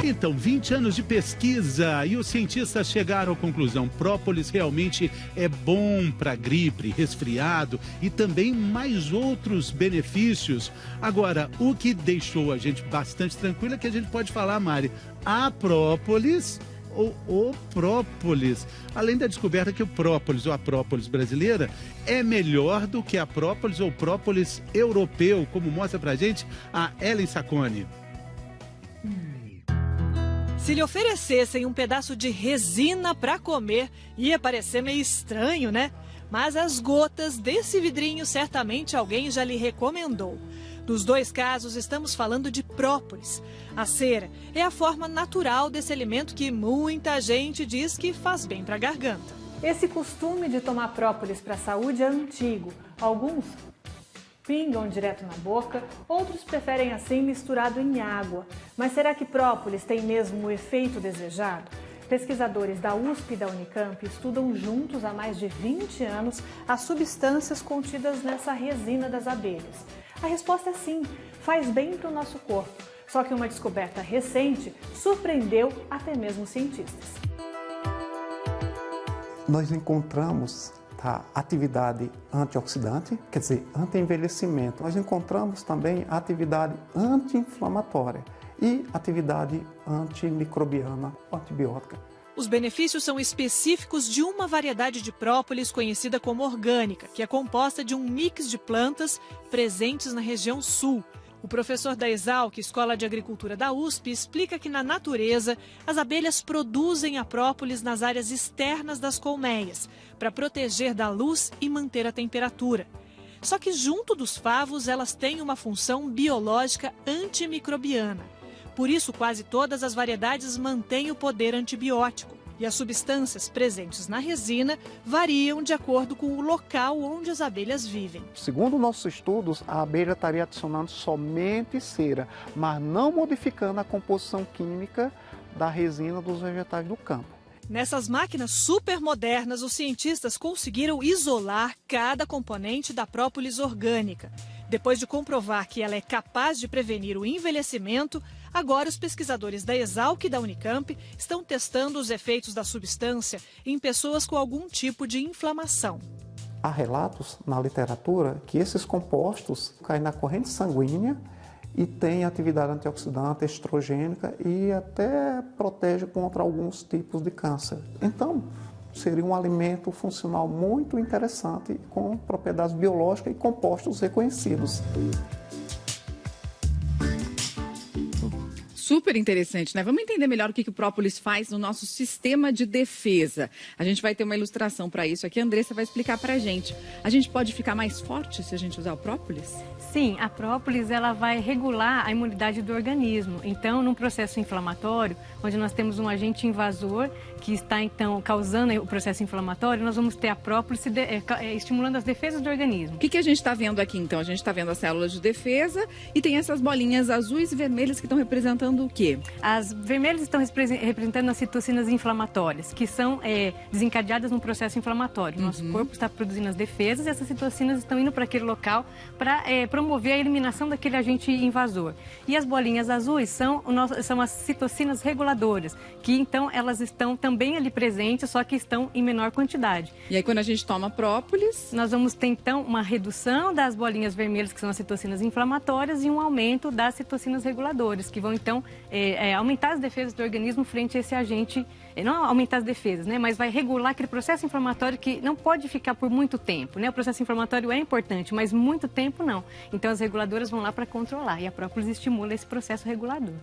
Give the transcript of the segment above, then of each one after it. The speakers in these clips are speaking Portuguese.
Então, 20 anos de pesquisa e os cientistas chegaram à conclusão: própolis realmente é bom para gripe, resfriado e também mais outros benefícios. Agora, o que deixou a gente bastante tranquilo é que a gente pode falar, Mari, a própolis ou o própolis. Além da descoberta que o própolis ou a própolis brasileira é melhor do que a própolis ou própolis europeu, como mostra pra gente a Ellen Sacconi. Se lhe oferecessem um pedaço de resina para comer, ia parecer meio estranho, né? Mas as gotas desse vidrinho certamente alguém já lhe recomendou. Nos dois casos, estamos falando de própolis. A cera é a forma natural desse alimento que muita gente diz que faz bem para a garganta. Esse costume de tomar própolis para a saúde é antigo. Alguns pingam direto na boca, outros preferem assim misturado em água. Mas será que própolis tem mesmo o efeito desejado? Pesquisadores da USP e da Unicamp estudam juntos há mais de 20 anos as substâncias contidas nessa resina das abelhas. A resposta é sim, faz bem para o nosso corpo. Só que uma descoberta recente surpreendeu até mesmo cientistas. Nós encontramos a atividade antioxidante, quer dizer, anti-envelhecimento. Nós encontramos também a atividade anti-inflamatória e atividade antimicrobiana, antibiótica. Os benefícios são específicos de uma variedade de própolis conhecida como orgânica, que é composta de um mix de plantas presentes na região sul. O professor da Exalc, Escola de Agricultura da USP, explica que na natureza as abelhas produzem a própolis nas áreas externas das colmeias, para proteger da luz e manter a temperatura. Só que junto dos favos elas têm uma função biológica antimicrobiana. Por isso, quase todas as variedades mantêm o poder antibiótico. E as substâncias presentes na resina variam de acordo com o local onde as abelhas vivem. Segundo nossos estudos, a abelha estaria adicionando somente cera, mas não modificando a composição química da resina dos vegetais do campo. Nessas máquinas super modernas, os cientistas conseguiram isolar cada componente da própolis orgânica. Depois de comprovar que ela é capaz de prevenir o envelhecimento, agora os pesquisadores da Exalc e da Unicamp estão testando os efeitos da substância em pessoas com algum tipo de inflamação. Há relatos na literatura que esses compostos caem na corrente sanguínea e têm atividade antioxidante, estrogênica e até protege contra alguns tipos de câncer. Então, seria um alimento funcional muito interessante, com propriedades biológicas e compostos reconhecidos. Super interessante, né? Vamos entender melhor o que o própolis faz no nosso sistema de defesa. A gente vai ter uma ilustração para isso aqui. A Andressa vai explicar para a gente. A gente pode ficar mais forte se a gente usar o própolis? Sim, a própolis ela vai regular a imunidade do organismo. Então, num processo inflamatório, onde nós temos um agente invasor que está, então, causando o processo inflamatório, nós vamos ter a própolis estimulando as defesas do organismo. O que a gente está vendo aqui, então? A gente está vendo as células de defesa e tem essas bolinhas azuis e vermelhas que estão representando o quê? As vermelhas estão representando as citocinas inflamatórias, que são desencadeadas no processo inflamatório. Nosso corpo está produzindo as defesas e essas citocinas estão indo para aquele local para promover a eliminação daquele agente invasor. E as bolinhas azuis são as citocinas reguladoras, que então elas estão também ali presentes, só que estão em menor quantidade. E aí quando a gente toma própolis, nós vamos ter então uma redução das bolinhas vermelhas, que são as citocinas inflamatórias, e um aumento das citocinas reguladoras, que vão então aumentar as defesas do organismo frente a esse agente, não aumentar as defesas, né, mas vai regular aquele processo inflamatório que não pode ficar por muito tempo, né? O processo inflamatório é importante, mas muito tempo não. Então as reguladoras vão lá para controlar e a própolis estimula esse processo regulador.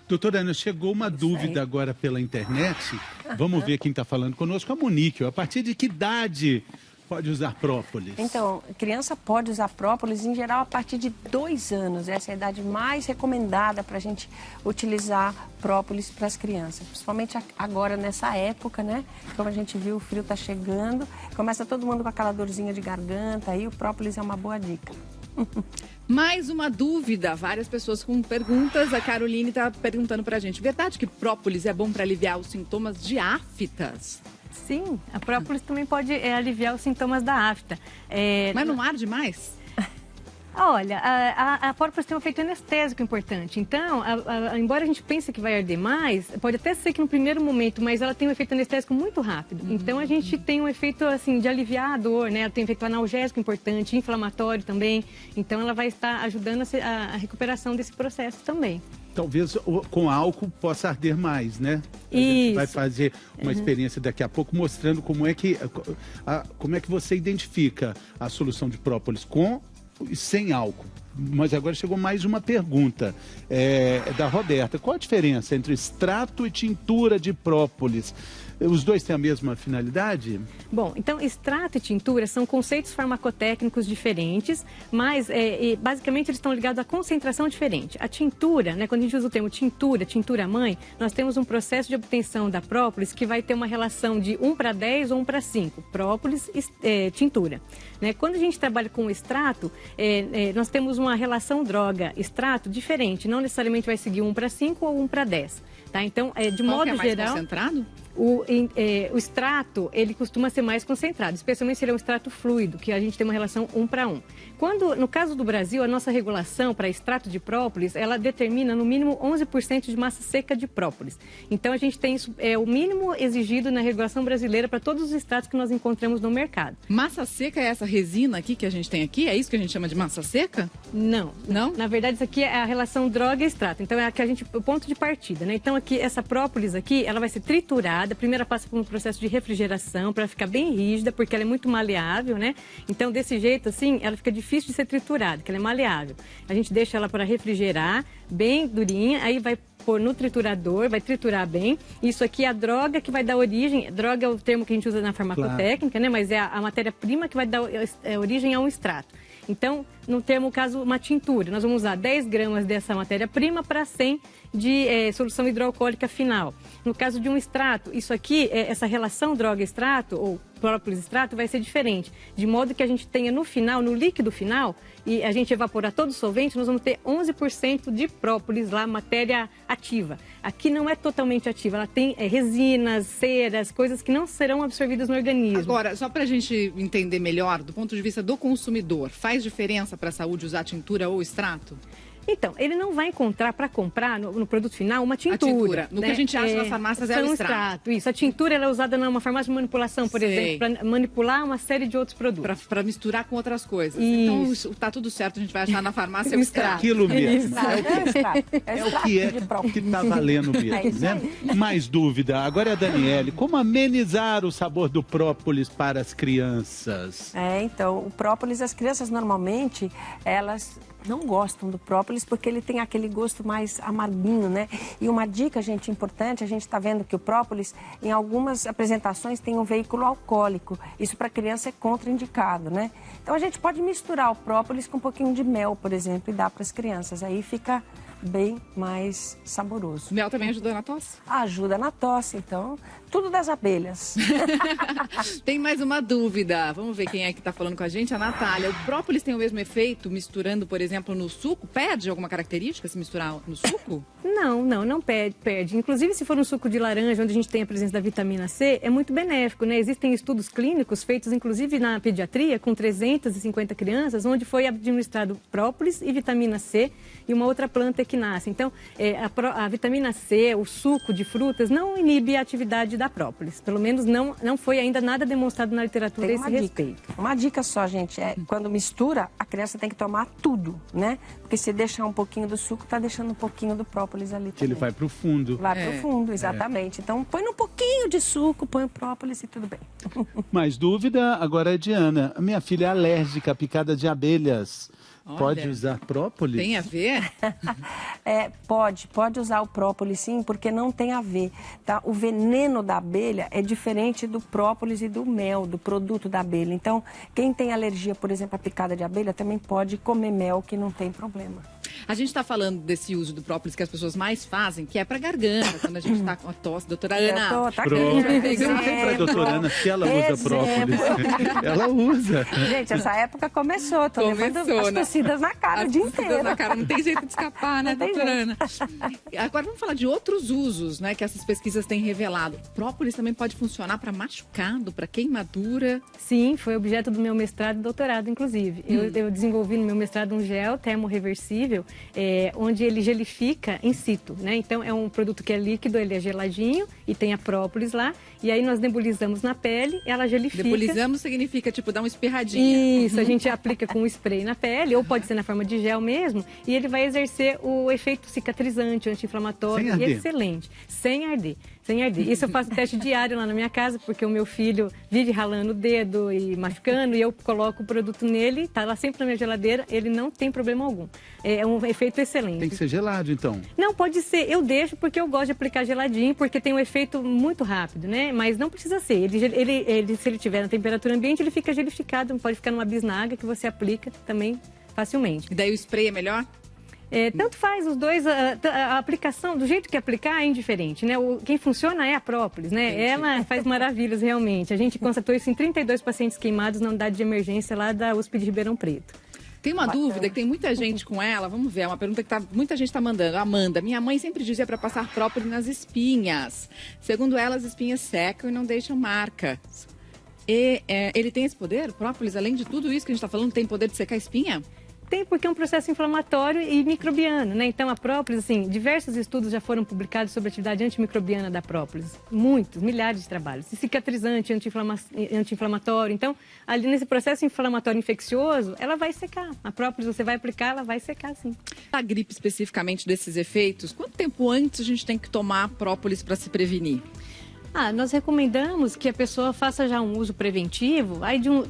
Doutora Ana, chegou uma dúvida agora pela internet. Vamos ver quem está falando conosco, a Monique. A partir de que idade pode usar própolis? Então, a criança pode usar própolis, em geral, a partir de 2 anos. Essa é a idade mais recomendada para a gente utilizar própolis para as crianças. Principalmente agora, nessa época, né? Como a gente viu, o frio está chegando. Começa todo mundo com aquela dorzinha de garganta. Aí o própolis é uma boa dica. Mais uma dúvida, várias pessoas com perguntas. A Caroline está perguntando pra gente, verdade que própolis é bom para aliviar os sintomas de aftas? Sim, a própolis também pode aliviar os sintomas da afta. Mas não arde mais? Olha, a própolis tem um efeito anestésico importante. Então, embora a gente pense que vai arder mais, pode até ser que no primeiro momento, mas ela tem um efeito anestésico muito rápido. Então, a gente tem um efeito, assim, de aliviar a dor, né? Ela tem um efeito analgésico importante, inflamatório também. Então, ela vai estar ajudando a recuperação desse processo também. Talvez com álcool possa arder mais, né? A gente vai fazer uma experiência daqui a pouco mostrando como é que você identifica a solução de própolis com e sem álcool. Mas agora chegou mais uma pergunta da Roberta. Qual a diferença entre extrato e tintura de própolis? Os dois têm a mesma finalidade? Bom, então extrato e tintura são conceitos farmacotécnicos diferentes, mas basicamente eles estão ligados à concentração diferente. A tintura, né, quando a gente usa o termo tintura-mãe, nós temos um processo de obtenção da própolis que vai ter uma relação de 1:10 ou 1:5, própolis, tintura. Né? Quando a gente trabalha com o extrato, nós temos uma relação droga-extrato diferente, não necessariamente vai seguir 1:5 ou 1:10. Tá? Então, de Qual modo que é mais geral, concentrado? o extrato, ele costuma ser mais concentrado, especialmente se ele é um extrato fluido, que a gente tem uma relação 1:1. No caso do Brasil, a nossa regulação para extrato de própolis, ela determina no mínimo 11% de massa seca de própolis. Então, a gente tem isso, o mínimo exigido na regulação brasileira para todos os extratos que nós encontramos no mercado. Massa seca é essa resina aqui que a gente tem aqui? É isso que a gente chama de massa seca? Não. Não? Na verdade, isso aqui é a relação droga-extrato. Então, é o ponto de partida, né? Então, aqui, essa própolis aqui, ela vai ser triturada. Primeiro ela passa por um processo de refrigeração para ficar bem rígida, porque ela é muito maleável, né? Então, desse jeito, assim, ela fica difícil de ser triturada, porque ela é maleável. A gente deixa ela para refrigerar, bem durinha, aí vai pôr no triturador, vai triturar bem. Isso aqui é a droga que vai dar origem, droga é o termo que a gente usa na farmacotécnica, né? Mas é a matéria-prima que vai dar origem a um extrato. Então, no caso, uma tintura, nós vamos usar 10 gramas dessa matéria-prima para 100 de solução hidroalcoólica final. No caso de um extrato, isso aqui, essa relação droga-extrato ou própolis-extrato vai ser diferente. De modo que a gente tenha no final, no líquido final, e a gente evaporar todo o solvente, nós vamos ter 11% de própolis lá, matéria ativa. Aqui não é totalmente ativa, ela tem resinas, ceras, coisas que não serão absorvidas no organismo. Agora, só para a gente entender melhor, do ponto de vista do consumidor, faz diferença para a saúde usar tintura ou extrato? Então, ele não vai encontrar para comprar no produto final uma tintura. A tintura. No que a gente acha nas farmácias é o extrato. Isso. A tintura ela é usada numa farmácia de manipulação, por exemplo, para manipular uma série de outros produtos. Para misturar com outras coisas. Isso. Então, tá tudo certo, a gente vai achar na farmácia o extrato. Aquilo mesmo. É o que está valendo mesmo, né? Mais dúvida. Agora é a Daniele. Como amenizar o sabor do própolis para as crianças? Então, o própolis, as crianças normalmente, elas não gostam do própolis porque ele tem aquele gosto mais amarguinho, né? E uma dica, gente, importante, a gente está vendo que o própolis, em algumas apresentações, tem um veículo alcoólico. Isso para criança é contraindicado, né? Então a gente pode misturar o própolis com um pouquinho de mel, por exemplo, e dar para as crianças. Aí fica bem mais saboroso. Mel também ajuda na tosse? Ajuda na tosse, então, tudo das abelhas. Tem mais uma dúvida. Vamos ver quem é que está falando com a gente. A Natália. O própolis tem o mesmo efeito misturando, por exemplo, no suco? Perde alguma característica se misturar no suco? Não perde. Inclusive, se for um suco de laranja, onde a gente tem a presença da vitamina C, é muito benéfico, né? Existem estudos clínicos feitos, inclusive, na pediatria, com 350 crianças, onde foi administrado própolis e vitamina C e uma outra planta equinácea. Então, a vitamina C, o suco de frutas, não inibe a atividade da própolis. Pelo menos não foi ainda nada demonstrado na literatura a esse respeito. Uma dica só, gente, quando mistura, a criança tem que tomar tudo, né? Porque se deixar um pouquinho do suco, tá deixando um pouquinho do própolis ali também. Ele vai pro fundo. Vai pro fundo, exatamente. Então, põe um pouquinho de suco, põe o própolis e tudo bem. Mais dúvida, agora é Diana. A minha filha é alérgica à picada de abelhas. Olha, pode usar própolis? Tem a ver? Pode usar o própolis sim, porque não tem a ver, tá? O veneno da abelha é diferente do própolis e do mel, do produto da abelha. Então, quem tem alergia, por exemplo, à picada de abelha, também pode comer mel, que não tem problema. A gente está falando desse uso do própolis que as pessoas mais fazem, que é para garganta, quando a gente está com a tosse. Doutora Ana. Perguntei para a doutora Ana se ela usa própolis. Ela usa. Gente, essa época começou. Tô levando as tossidas na cara o dia inteiro. Na cara, não tem jeito de escapar, né, doutora Ana? Agora vamos falar de outros usos, né, que essas pesquisas têm revelado. Própolis também pode funcionar para machucado, para queimadura. Sim, foi objeto do meu mestrado e doutorado, inclusive. Eu desenvolvi no meu mestrado um gel termorreversível, onde ele gelifica in situ, né? Então é um produto que é líquido, ele é geladinho e tem a própolis lá. E aí nós nebulizamos na pele, ela gelifica. Nebulizamos significa, tipo, dar uma espirradinha. Isso, a gente aplica com spray na pele, ou pode ser na forma de gel mesmo, e ele vai exercer o efeito cicatrizante, anti-inflamatório, excelente, sem arder. Sem arder. Isso eu faço teste diário lá na minha casa, porque o meu filho vive ralando o dedo e machucando, e eu coloco o produto nele, tá lá sempre na minha geladeira, ele não tem problema algum. É um efeito excelente. Tem que ser gelado, então? Não, pode ser. Eu deixo porque eu gosto de aplicar geladinho, porque tem um efeito muito rápido, né? Mas não precisa ser. Se ele tiver na temperatura ambiente, ele fica gelificado, pode ficar numa bisnaga que você aplica também facilmente. E daí o spray é melhor? Tanto faz os dois, a aplicação, do jeito que aplicar é indiferente, né? Quem funciona é a própolis, né? Entendi. Ela faz maravilhas realmente. A gente constatou isso em 32 pacientes queimados na unidade de emergência lá da USP de Ribeirão Preto. Tem uma dúvida que tem muita gente com ela, vamos ver, é uma pergunta que muita gente está mandando. Amanda, minha mãe sempre dizia para passar própolis nas espinhas. Segundo ela, as espinhas secam e não deixam marca. Ele tem esse poder? O própolis, além de tudo isso que a gente está falando, tem poder de secar a espinha? Tem, porque é um processo inflamatório e microbiano, né? Então, a própolis, assim, diversos estudos já foram publicados sobre a atividade antimicrobiana da própolis. Muitos, milhares de trabalhos. Cicatrizante, anti-inflamatório. Então, ali nesse processo inflamatório infeccioso, ela vai secar. A própolis, você vai aplicar, ela vai secar, sim. A gripe, especificamente, desses efeitos, quanto tempo antes a gente tem que tomar própolis para se prevenir? Nós recomendamos que a pessoa faça já um uso preventivo,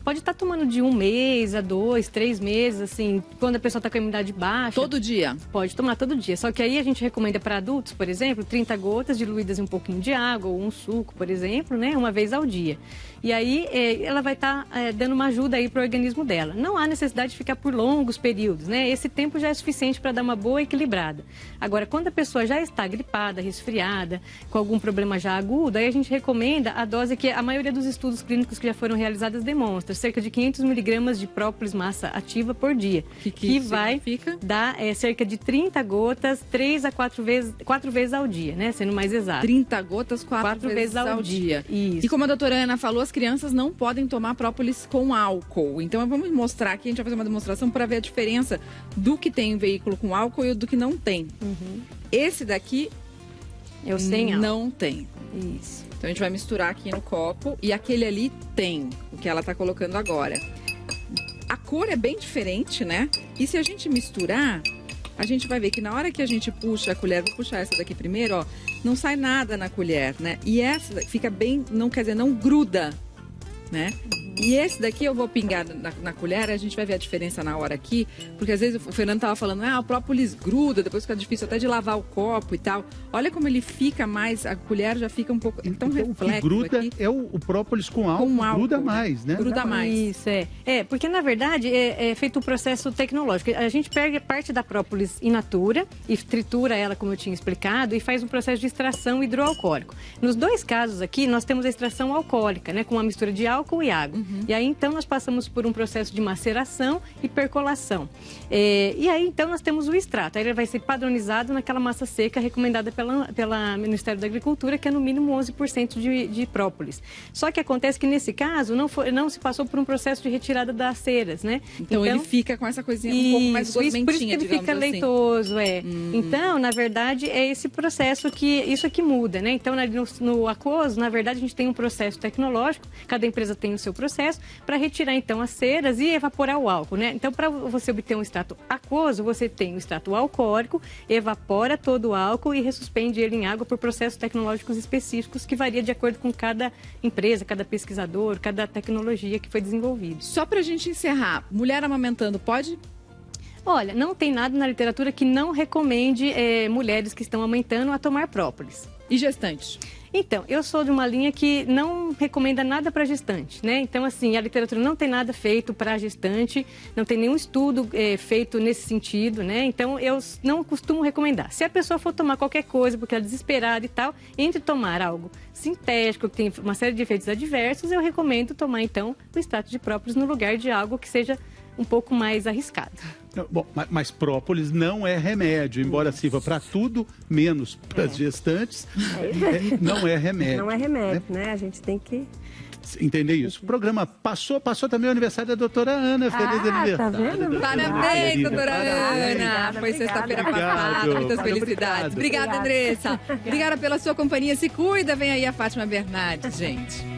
pode estar tomando de 1 mês a 2, 3 meses, assim, quando a pessoa está com a imunidade baixa. Todo dia? Pode tomar todo dia, só que aí a gente recomenda para adultos, por exemplo, 30 gotas diluídas em um pouquinho de água, ou um suco, por exemplo, né, uma vez ao dia. E aí ela vai estar dando uma ajuda aí para o organismo dela. Não há necessidade de ficar por longos períodos, né? Esse tempo já é suficiente para dar uma boa equilibrada. Agora, quando a pessoa já está gripada, resfriada, com algum problema já agudo, aí a gente recomenda a dose que a maioria dos estudos clínicos que já foram realizados demonstra, cerca de 500 miligramas de própolis massa ativa por dia, que vai dar cerca de 30 gotas, 3 a 4 vezes ao dia, né? Sendo mais exato. 30 gotas, 4 vezes ao dia. Isso. E como a doutora Ana falou, as crianças não podem tomar própolis com álcool. Então, vamos mostrar aqui, a gente vai fazer uma demonstração para ver a diferença do que tem em veículo com álcool e do que não tem. Esse daqui eu sem álcool. Não tem. Isso. Então, a gente vai misturar aqui no copo e aquele ali tem, o que ela está colocando agora. A cor é bem diferente, né? E se a gente misturar, a gente vai ver que na hora que a gente puxa a colher, vou puxar essa daqui primeiro, ó, não sai nada na colher, né? E essa fica bem, não quer dizer, não gruda, né? E esse daqui eu vou pingar na colher, a gente vai ver a diferença na hora aqui, porque às vezes o Fernando tava falando, o própolis gruda, depois fica difícil até de lavar o copo e tal. Olha como ele fica mais, a colher já fica um pouco, então reflexo. O que gruda aqui. É o própolis com álcool, gruda mais, né? Gruda mais. Isso, porque na verdade é feito um processo tecnológico. A gente pega parte da própolis in natura e tritura ela, como eu tinha explicado, e faz um processo de extração hidroalcoólico. Nos dois casos aqui, nós temos a extração alcoólica, né, com uma mistura de álcool e água. E aí, então, nós passamos por um processo de maceração e percolação. E aí, então, nós temos o extrato. Aí ele vai ser padronizado naquela massa seca recomendada pela Ministério da Agricultura, que é no mínimo 11% de própolis. Só que acontece que, nesse caso, não se passou por um processo de retirada das ceras, né? Então ele fica com essa coisinha um pouco mais gosmentinha, por isso que ele fica leitoso, Então, na verdade, é esse processo isso aqui muda, né? Então, no aquoso, na verdade, a gente tem um processo tecnológico, cada empresa tem o seu processo, para retirar, então, as ceras e evaporar o álcool, né? Então, para você obter um extrato aquoso, você tem o extrato alcoólico, evapora todo o álcool e ressuspende ele em água por processos tecnológicos específicos que varia de acordo com cada empresa, cada pesquisador, cada tecnologia que foi desenvolvida. Só para a gente encerrar, mulher amamentando pode? Olha, não tem nada na literatura que não recomende mulheres que estão amamentando a tomar própolis. E gestante? Então, eu sou de uma linha que não recomenda nada para gestante, né? Então, assim, a literatura não tem nada feito para gestante, não tem nenhum estudo feito nesse sentido, né? Então, eu não costumo recomendar. Se a pessoa for tomar qualquer coisa, porque ela é desesperada e tal, entre tomar algo sintético, que tem uma série de efeitos adversos, eu recomendo tomar, então, o extrato de própolis no lugar de algo que seja um pouco mais arriscado. Bom, mas própolis não é remédio, embora sirva para tudo, menos para as gestantes, não é remédio. Não é remédio, né? A gente tem que entender isso. O programa passou também o aniversário da doutora Ana. Feliz aniversário. Tá vendo? Parabéns, doutora Ana. Obrigada, Foi sexta-feira passada. Obrigado. Muitas felicidades. Obrigada, Andressa. Obrigada pela sua companhia. Se cuida. Vem aí a Fátima Bernardes, gente.